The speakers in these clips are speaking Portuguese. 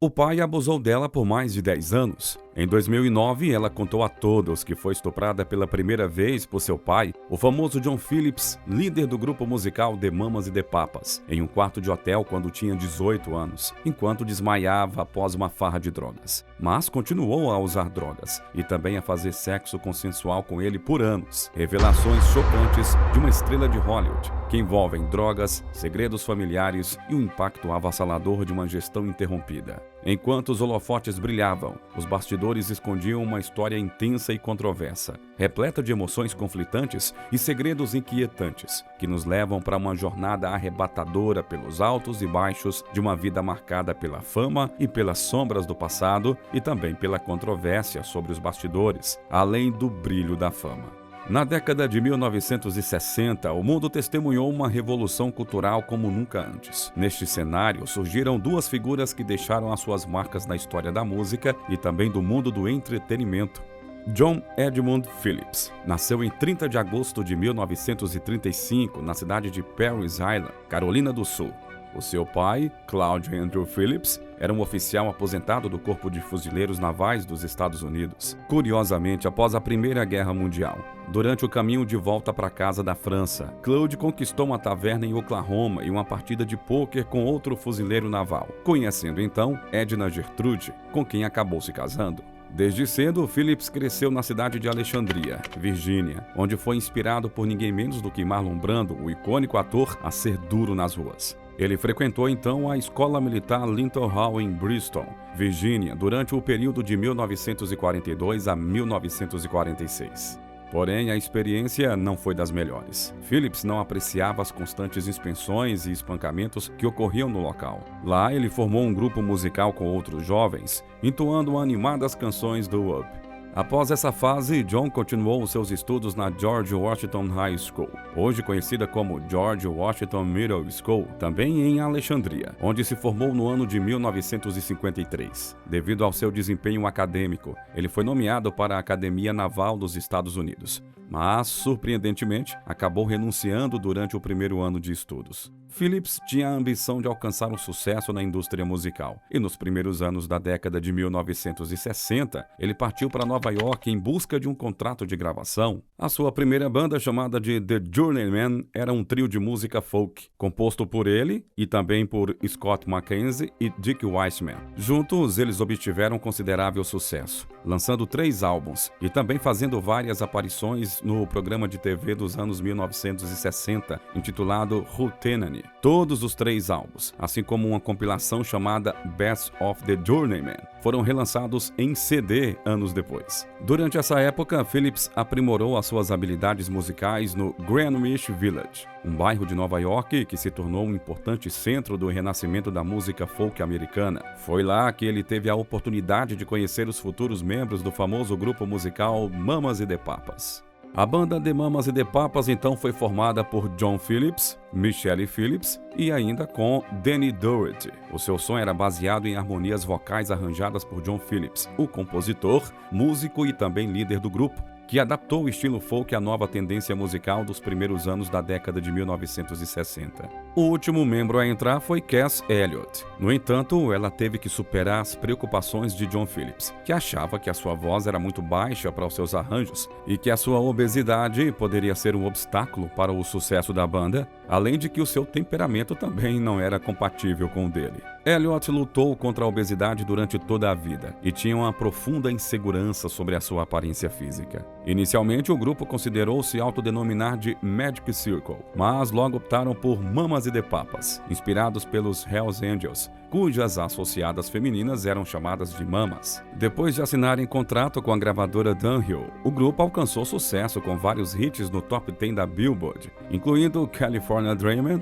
O pai abusou dela por mais de 10 anos. Em 2009, ela contou a todos que foi estuprada pela primeira vez por seu pai, o famoso John Phillips, líder do grupo musical The Mamas e The Papas, em um quarto de hotel quando tinha 18 anos, enquanto desmaiava após uma farra de drogas. Mas continuou a usar drogas e também a fazer sexo consensual com ele por anos. Revelações chocantes de uma estrela de Hollywood, que envolvem drogas, segredos familiares e o impacto avassalador de uma gestão interrompida. Enquanto os holofotes brilhavam, os bastidores escondiam uma história intensa e controversa, repleta de emoções conflitantes e segredos inquietantes, que nos levam para uma jornada arrebatadora pelos altos e baixos de uma vida marcada pela fama e pelas sombras do passado e também pela controvérsia sobre os bastidores, além do brilho da fama. Na década de 1960, o mundo testemunhou uma revolução cultural como nunca antes. Neste cenário, surgiram duas figuras que deixaram as suas marcas na história da música e também do mundo do entretenimento. John Edmund Phillips nasceu em 30 de agosto de 1935, na cidade de Parris Island, Carolina do Sul. O seu pai, Claude Andrew Phillips, era um oficial aposentado do Corpo de Fuzileiros Navais dos Estados Unidos. Curiosamente, após a Primeira Guerra Mundial, durante o caminho de volta para casa da França, Claude conquistou uma taverna em Oklahoma e uma partida de pôquer com outro fuzileiro naval, conhecendo então Edna Gertrude, com quem acabou se casando. Desde cedo, Phillips cresceu na cidade de Alexandria, Virgínia, onde foi inspirado por ninguém menos do que Marlon Brando, o icônico ator, a ser duro nas ruas. Ele frequentou então a Escola Militar Linton Hall em Bristol, Virgínia, durante o período de 1942 a 1946. Porém, a experiência não foi das melhores. Phillips não apreciava as constantes inspeções e espancamentos que ocorriam no local. Lá, ele formou um grupo musical com outros jovens, entoando animadas canções do Up. Após essa fase, John continuou os seus estudos na George Washington High School, hoje conhecida como George Washington Middle School, também em Alexandria, onde se formou no ano de 1953. Devido ao seu desempenho acadêmico, ele foi nomeado para a Academia Naval dos Estados Unidos, mas, surpreendentemente, acabou renunciando durante o primeiro ano de estudos. Phillips tinha a ambição de alcançar um sucesso na indústria musical, e nos primeiros anos da década de 1960, ele partiu para Nova York em busca de um contrato de gravação. A sua primeira banda, chamada de The Journeymen, era um trio de música folk, composto por ele e também por Scott McKenzie e Dick Wiseman. Juntos, eles obtiveram considerável sucesso, lançando 3 álbuns e também fazendo várias aparições no programa de TV dos anos 1960, intitulado Hootenanny. Todos os 3 álbuns, assim como uma compilação chamada Best of the Journeymen, foram relançados em CD anos depois. Durante essa época, Phillips aprimorou as suas habilidades musicais no Greenwich Village, um bairro de Nova York que se tornou um importante centro do renascimento da música folk americana. Foi lá que ele teve a oportunidade de conhecer os futuros membros do famoso grupo musical Mamas e The Papas. A banda The Mamas e The Papas então foi formada por John Phillips, Michelle Phillips e ainda com Danny Doherty. O seu som era baseado em harmonias vocais arranjadas por John Phillips, o compositor, músico e também líder do grupo, que adaptou o estilo folk à nova tendência musical dos primeiros anos da década de 1960. O último membro a entrar foi Cass Elliot. No entanto, ela teve que superar as preocupações de John Phillips, que achava que a sua voz era muito baixa para os seus arranjos e que a sua obesidade poderia ser um obstáculo para o sucesso da banda, além de que o seu temperamento também não era compatível com o dele. Elliot lutou contra a obesidade durante toda a vida e tinha uma profunda insegurança sobre a sua aparência física. Inicialmente, o grupo considerou se autodenominar de Magic Circle, mas logo optaram por Mamas e The Papas, inspirados pelos Hells Angels, cujas associadas femininas eram chamadas de Mamas. Depois de assinarem contrato com a gravadora Dunhill, o grupo alcançou sucesso com vários hits no top 10 da Billboard, incluindo California Dreamin',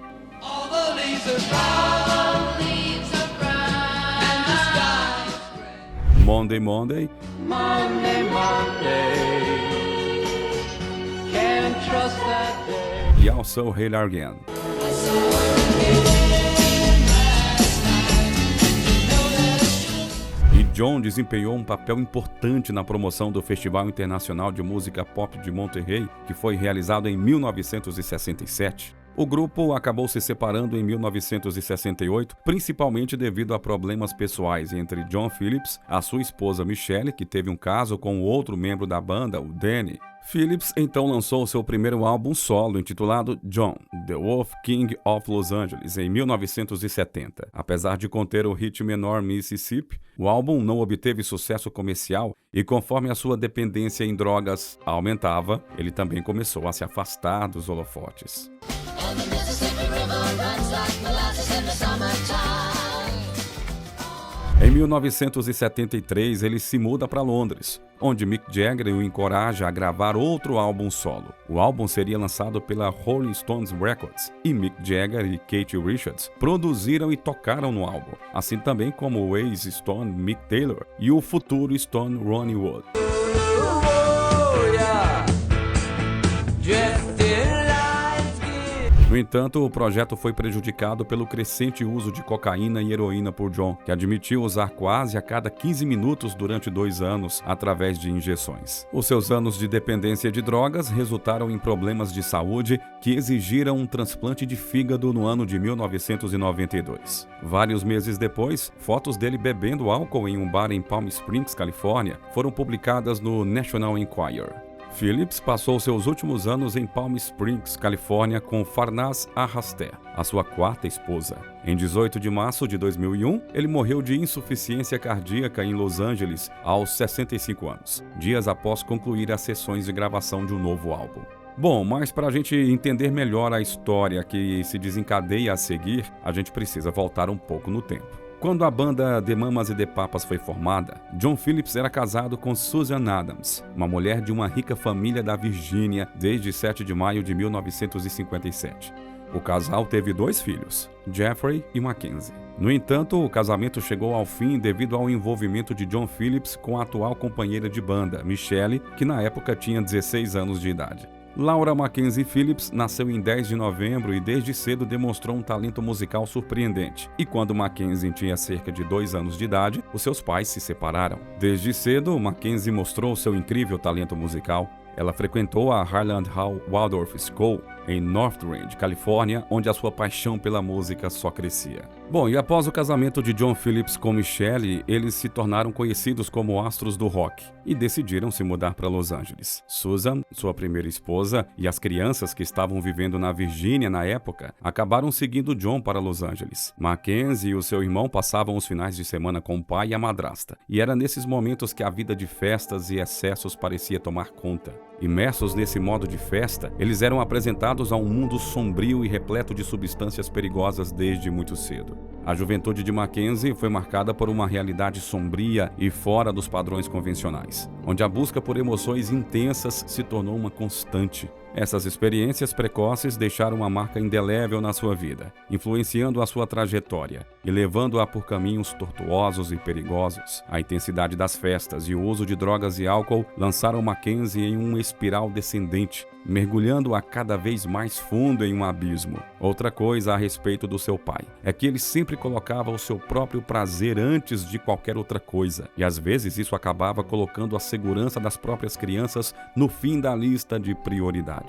Monday, Monday, Monday, Monday, can't trust that day. e Also Hail Again. E John desempenhou um papel importante na promoção do Festival Internacional de Música Pop de Monterrey, que foi realizado em 1967. O grupo acabou se separando em 1968, principalmente devido a problemas pessoais entre John Phillips, a sua esposa Michelle, que teve um caso com outro membro da banda, o Danny. Phillips então lançou seu primeiro álbum solo intitulado John, The Wolf King of Los Angeles, em 1970. Apesar de conter o hit menor Mississippi, o álbum não obteve sucesso comercial e conforme a sua dependência em drogas aumentava, ele também começou a se afastar dos holofotes. Em 1973, ele se muda para Londres, onde Mick Jagger o encoraja a gravar outro álbum solo. O álbum seria lançado pela Rolling Stones Records e Mick Jagger e Keith Richards produziram e tocaram no álbum, assim também como o ex-Stone Mick Taylor e o futuro Stone Ronnie Wood. No entanto, o projeto foi prejudicado pelo crescente uso de cocaína e heroína por John, que admitiu usar quase a cada 15 minutos durante 2 anos através de injeções. Os seus anos de dependência de drogas resultaram em problemas de saúde que exigiram um transplante de fígado no ano de 1992. Vários meses depois, fotos dele bebendo álcool em um bar em Palm Springs, Califórnia, foram publicadas no National Enquirer. Phillips passou seus últimos anos em Palm Springs, Califórnia, com Farnaz Arrasté, a sua quarta esposa. Em 18 de março de 2001, ele morreu de insuficiência cardíaca em Los Angeles, aos 65 anos, dias após concluir as sessões de gravação de um novo álbum. Bom, mas para a gente entender melhor a história que se desencadeia a seguir, a gente precisa voltar um pouco no tempo. Quando a banda The Mamas e The Papas foi formada, John Phillips era casado com Susan Adams, uma mulher de uma rica família da Virgínia desde 7 de maio de 1957. O casal teve 2 filhos, Jeffrey e Mackenzie. No entanto, o casamento chegou ao fim devido ao envolvimento de John Phillips com a atual companheira de banda, Michelle, que na época tinha 16 anos de idade. Laura Mackenzie Phillips nasceu em 10 de novembro e desde cedo demonstrou um talento musical surpreendente. E quando Mackenzie tinha cerca de 2 anos de idade, os seus pais se separaram. Desde cedo, Mackenzie mostrou seu incrível talento musical. Ela frequentou a Highland Hall Waldorf School em Northridge, Califórnia, onde a sua paixão pela música só crescia. Bom, e após o casamento de John Phillips com Michelle, eles se tornaram conhecidos como astros do rock e decidiram se mudar para Los Angeles. Susan, sua primeira esposa, e as crianças que estavam vivendo na Virgínia na época, acabaram seguindo John para Los Angeles. Mackenzie e o seu irmão passavam os finais de semana com o pai e a madrasta, e era nesses momentos que a vida de festas e excessos parecia tomar conta. Imersos nesse modo de festa, eles eram apresentados a um mundo sombrio e repleto de substâncias perigosas desde muito cedo. A juventude de Mackenzie foi marcada por uma realidade sombria e fora dos padrões convencionais, onde a busca por emoções intensas se tornou uma constante. Essas experiências precoces deixaram uma marca indelével na sua vida, influenciando a sua trajetória e levando-a por caminhos tortuosos e perigosos. A intensidade das festas e o uso de drogas e álcool lançaram Mackenzie em uma espiral descendente, mergulhando-a cada vez mais fundo em um abismo. Outra coisa a respeito do seu pai é que ele sempre colocava o seu próprio prazer antes de qualquer outra coisa, e às vezes isso acabava colocando a segurança das próprias crianças no fim da lista de prioridades.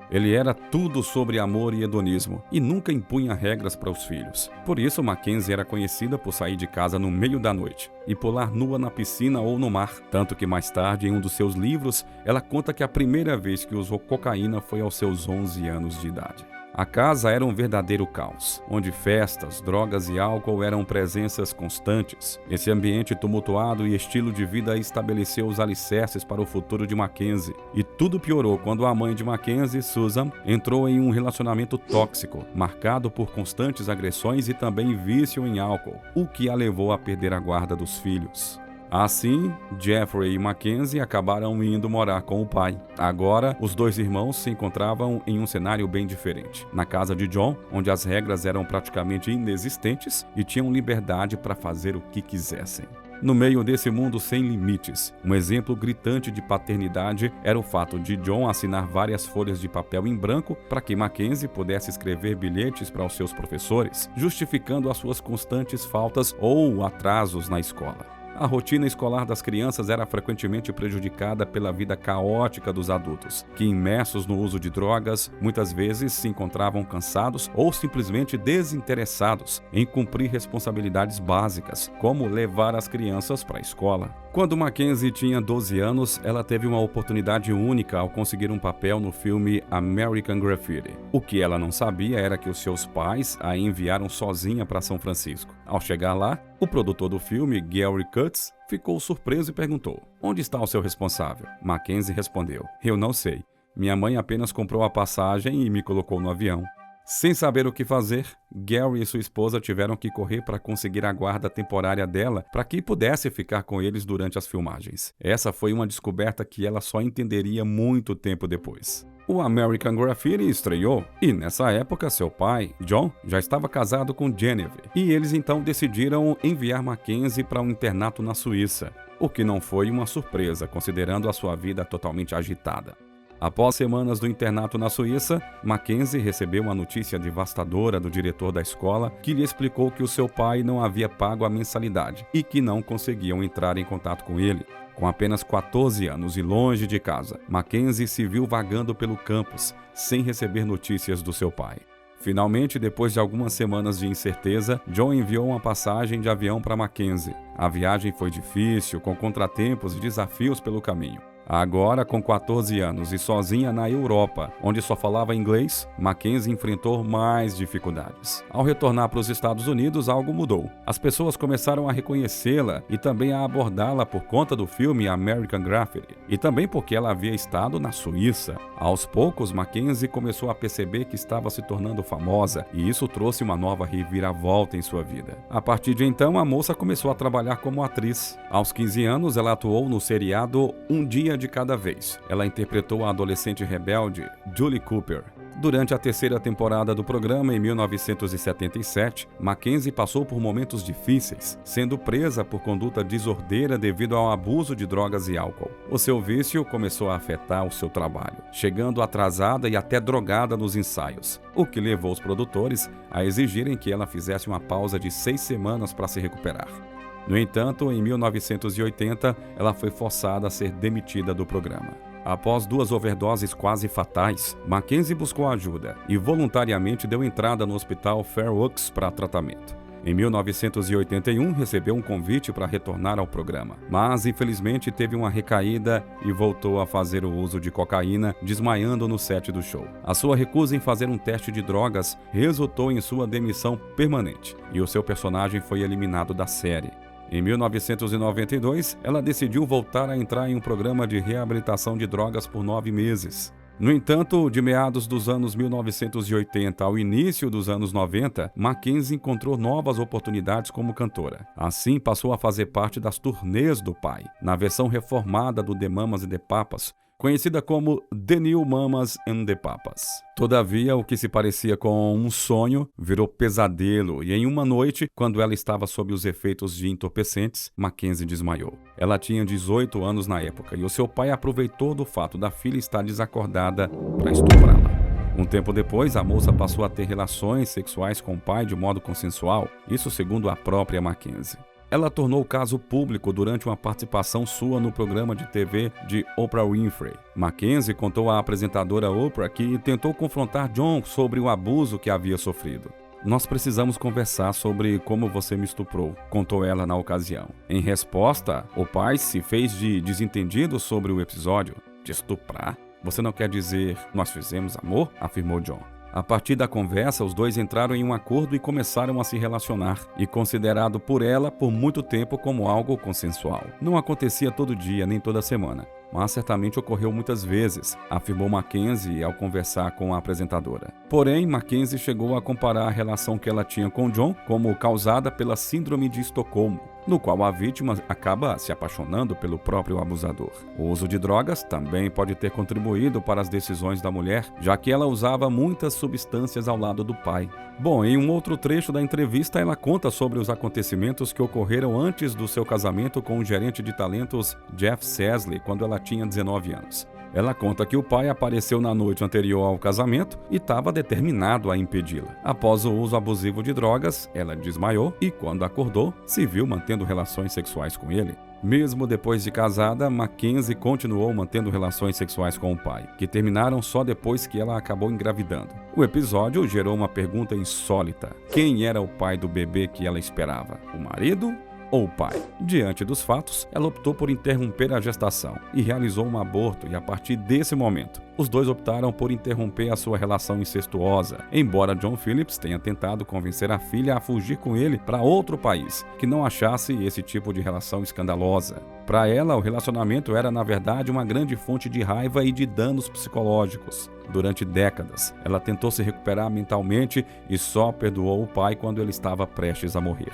Ele era tudo sobre amor e hedonismo e nunca impunha regras para os filhos. Por isso, Mackenzie era conhecida por sair de casa no meio da noite e pular nua na piscina ou no mar. Tanto que mais tarde, em um dos seus livros, ela conta que a primeira vez que usou cocaína foi aos seus 11 anos de idade. A casa era um verdadeiro caos, onde festas, drogas e álcool eram presenças constantes. Esse ambiente tumultuado e estilo de vida estabeleceu os alicerces para o futuro de Mackenzie. E tudo piorou quando a mãe de Mackenzie, Susan, entrou em um relacionamento tóxico, marcado por constantes agressões e também vício em álcool, o que a levou a perder a guarda dos filhos. Assim, Jeffrey e Mackenzie acabaram indo morar com o pai. Agora, os 2 irmãos se encontravam em um cenário bem diferente. Na casa de John, onde as regras eram praticamente inexistentes e tinham liberdade para fazer o que quisessem. No meio desse mundo sem limites, um exemplo gritante de paternidade era o fato de John assinar várias folhas de papel em branco para que Mackenzie pudesse escrever bilhetes para os seus professores, justificando as suas constantes faltas ou atrasos na escola. A rotina escolar das crianças era frequentemente prejudicada pela vida caótica dos adultos, que, imersos no uso de drogas, muitas vezes se encontravam cansados ou simplesmente desinteressados em cumprir responsabilidades básicas, como levar as crianças para a escola. Quando Mackenzie tinha 12 anos, ela teve uma oportunidade única ao conseguir um papel no filme American Graffiti. O que ela não sabia era que os seus pais a enviaram sozinha para São Francisco. Ao chegar lá, o produtor do filme, Gary Kurtz, ficou surpreso e perguntou: "Onde está o seu responsável?" Mackenzie respondeu: "Eu não sei. Minha mãe apenas comprou a passagem e me colocou no avião." Sem saber o que fazer, Gary e sua esposa tiveram que correr para conseguir a guarda temporária dela para que pudesse ficar com eles durante as filmagens. Essa foi uma descoberta que ela só entenderia muito tempo depois. O American Graffiti estreou e, nessa época, seu pai, John, já estava casado com Genevieve, e eles então decidiram enviar Mackenzie para um internato na Suíça, o que não foi uma surpresa, considerando a sua vida totalmente agitada. Após semanas do internato na Suíça, Mackenzie recebeu uma notícia devastadora do diretor da escola, que lhe explicou que o seu pai não havia pago a mensalidade e que não conseguiam entrar em contato com ele. Com apenas 14 anos e longe de casa, Mackenzie se viu vagando pelo campus, sem receber notícias do seu pai. Finalmente, depois de algumas semanas de incerteza, John enviou uma passagem de avião para Mackenzie. A viagem foi difícil, com contratempos e desafios pelo caminho. Agora, com 14 anos e sozinha na Europa, onde só falava inglês, Mackenzie enfrentou mais dificuldades. Ao retornar para os Estados Unidos, algo mudou. As pessoas começaram a reconhecê-la e também a abordá-la por conta do filme American Graffiti, e também porque ela havia estado na Suíça. Aos poucos, Mackenzie começou a perceber que estava se tornando famosa, e isso trouxe uma nova reviravolta em sua vida. A partir de então, a moça começou a trabalhar como atriz. Aos 15 anos, ela atuou no seriado Um Dia de Cada Vez. Ela interpretou a adolescente rebelde Julie Cooper. Durante a terceira temporada do programa, em 1977, Mackenzie passou por momentos difíceis, sendo presa por conduta desordeira devido ao abuso de drogas e álcool. O seu vício começou a afetar o seu trabalho, chegando atrasada e até drogada nos ensaios, o que levou os produtores a exigirem que ela fizesse uma pausa de 6 semanas para se recuperar. No entanto, em 1980, ela foi forçada a ser demitida do programa. Após 2 overdoses quase fatais, Mackenzie buscou ajuda e voluntariamente deu entrada no hospital Fairworks para tratamento. Em 1981, recebeu um convite para retornar ao programa, mas infelizmente teve uma recaída e voltou a fazer o uso de cocaína, desmaiando no set do show. A sua recusa em fazer um teste de drogas resultou em sua demissão permanente e o seu personagem foi eliminado da série. Em 1992, ela decidiu voltar a entrar em um programa de reabilitação de drogas por 9 meses. No entanto, de meados dos anos 1980 ao início dos anos 90, Mackenzie encontrou novas oportunidades como cantora. Assim, passou a fazer parte das turnês do pai, na versão reformada do The Mamas and the Papas, conhecida como The New Mamas and the Papas. Todavia, o que se parecia com um sonho virou pesadelo e em uma noite, quando ela estava sob os efeitos de entorpecentes, Mackenzie desmaiou. Ela tinha 18 anos na época e o seu pai aproveitou do fato da filha estar desacordada para estuprá-la. Um tempo depois, a moça passou a ter relações sexuais com o pai de modo consensual, isso segundo a própria Mackenzie. Ela tornou o caso público durante uma participação sua no programa de TV de Oprah Winfrey. Mackenzie contou à apresentadora Oprah que tentou confrontar John sobre o abuso que havia sofrido. "Nós precisamos conversar sobre como você me estuprou", contou ela na ocasião. Em resposta, o pai se fez de desentendido sobre o episódio. "De estuprar? Você não quer dizer nós fizemos amor?", afirmou John. A partir da conversa, os dois entraram em um acordo e começaram a se relacionar, e considerado por ela por muito tempo como algo consensual. Não acontecia todo dia, nem toda semana, mas certamente ocorreu muitas vezes, afirmou Mackenzie ao conversar com a apresentadora. Porém, Mackenzie chegou a comparar a relação que ela tinha com John como causada pela Síndrome de Estocolmo, no qual a vítima acaba se apaixonando pelo próprio abusador. O uso de drogas também pode ter contribuído para as decisões da mulher, já que ela usava muitas substâncias ao lado do pai. Bom, em um outro trecho da entrevista, ela conta sobre os acontecimentos que ocorreram antes do seu casamento com o gerente de talentos Jeff Sesley, quando ela tinha 19 anos. Ela conta que o pai apareceu na noite anterior ao casamento e estava determinado a impedi-la. Após o uso abusivo de drogas, ela desmaiou e, quando acordou, se viu mantendo relações sexuais com ele. Mesmo depois de casada, Mackenzie continuou mantendo relações sexuais com o pai, que terminaram só depois que ela acabou engravidando. O episódio gerou uma pergunta insólita: quem era o pai do bebê que ela esperava? O marido ou o pai? Diante dos fatos, ela optou por interromper a gestação e realizou um aborto, e a partir desse momento, os dois optaram por interromper a sua relação incestuosa, embora John Phillips tenha tentado convencer a filha a fugir com ele para outro país, que não achasse esse tipo de relação escandalosa. Para ela, o relacionamento era, na verdade, uma grande fonte de raiva e de danos psicológicos. Durante décadas, ela tentou se recuperar mentalmente e só perdoou o pai quando ele estava prestes a morrer.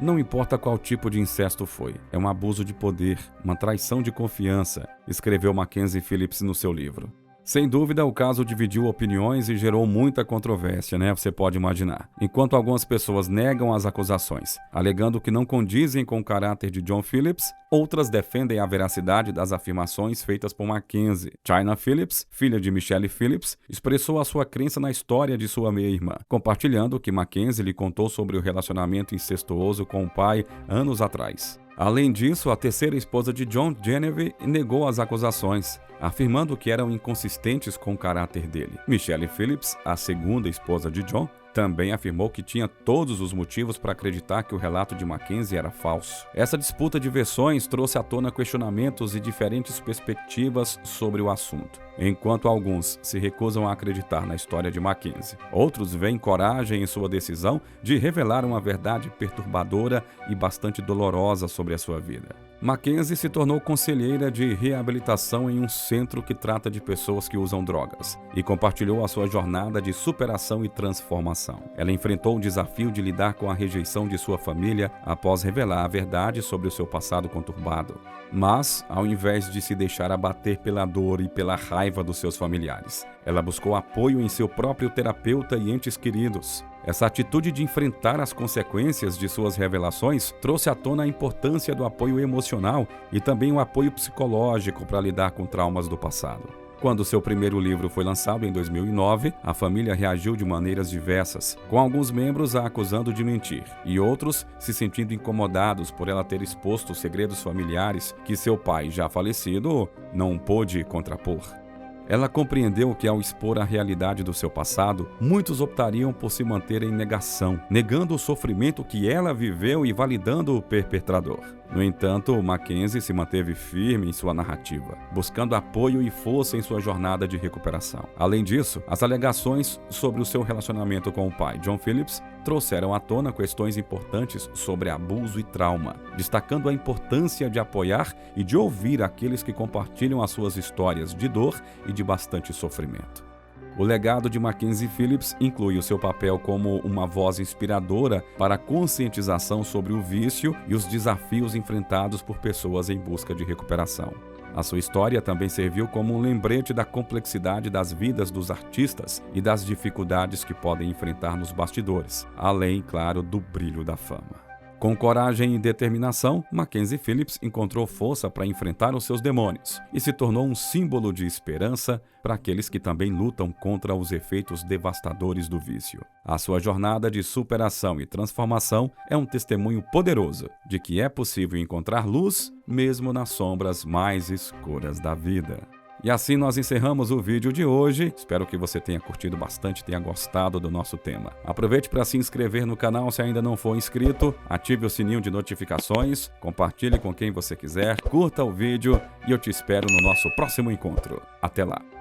Não importa qual tipo de incesto foi, é um abuso de poder, uma traição de confiança, escreveu Mackenzie Phillips no seu livro. Sem dúvida, o caso dividiu opiniões e gerou muita controvérsia, Você pode imaginar. Enquanto algumas pessoas negam as acusações, alegando que não condizem com o caráter de John Phillips, outras defendem a veracidade das afirmações feitas por Mackenzie. Chynna Phillips, filha de Michelle Phillips, expressou a sua crença na história de sua meia-irmã, compartilhando que Mackenzie lhe contou sobre o relacionamento incestuoso com o pai anos atrás. Além disso, a terceira esposa de John, Genevieve, negou as acusações, afirmando que eram inconsistentes com o caráter dele. Michelle Phillips, a segunda esposa de John, também afirmou que tinha todos os motivos para acreditar que o relato de Mackenzie era falso. Essa disputa de versões trouxe à tona questionamentos e diferentes perspectivas sobre o assunto. Enquanto alguns se recusam a acreditar na história de Mackenzie, outros veem coragem em sua decisão de revelar uma verdade perturbadora e bastante dolorosa sobre a sua vida. Mackenzie se tornou conselheira de reabilitação em um centro que trata de pessoas que usam drogas e compartilhou a sua jornada de superação e transformação. Ela enfrentou o desafio de lidar com a rejeição de sua família após revelar a verdade sobre o seu passado conturbado. Mas, ao invés de se deixar abater pela dor e pela raiva dos seus familiares, ela buscou apoio em seu próprio terapeuta e entes queridos. Essa atitude de enfrentar as consequências de suas revelações trouxe à tona a importância do apoio emocional e também o apoio psicológico para lidar com traumas do passado. Quando seu primeiro livro foi lançado em 2009, a família reagiu de maneiras diversas, com alguns membros a acusando de mentir e outros se sentindo incomodados por ela ter exposto segredos familiares que seu pai, já falecido, não pôde contrapor. Ela compreendeu que, ao expor a realidade do seu passado, muitos optariam por se manter em negação, negando o sofrimento que ela viveu e validando o perpetrador. No entanto, Mackenzie se manteve firme em sua narrativa, buscando apoio e força em sua jornada de recuperação. Além disso, as alegações sobre o seu relacionamento com o pai, John Phillips, trouxeram à tona questões importantes sobre abuso e trauma, destacando a importância de apoiar e de ouvir aqueles que compartilham as suas histórias de dor e de bastante sofrimento. O legado de Mackenzie Phillips inclui o seu papel como uma voz inspiradora para a conscientização sobre o vício e os desafios enfrentados por pessoas em busca de recuperação. A sua história também serviu como um lembrete da complexidade das vidas dos artistas e das dificuldades que podem enfrentar nos bastidores, além, claro, do brilho da fama. Com coragem e determinação, Mackenzie Phillips encontrou força para enfrentar os seus demônios e se tornou um símbolo de esperança para aqueles que também lutam contra os efeitos devastadores do vício. A sua jornada de superação e transformação é um testemunho poderoso de que é possível encontrar luz mesmo nas sombras mais escuras da vida. E assim nós encerramos o vídeo de hoje. Espero que você tenha curtido bastante, tenha gostado do nosso tema. Aproveite para se inscrever no canal se ainda não for inscrito, ative o sininho de notificações, compartilhe com quem você quiser, curta o vídeo e eu te espero no nosso próximo encontro. Até lá!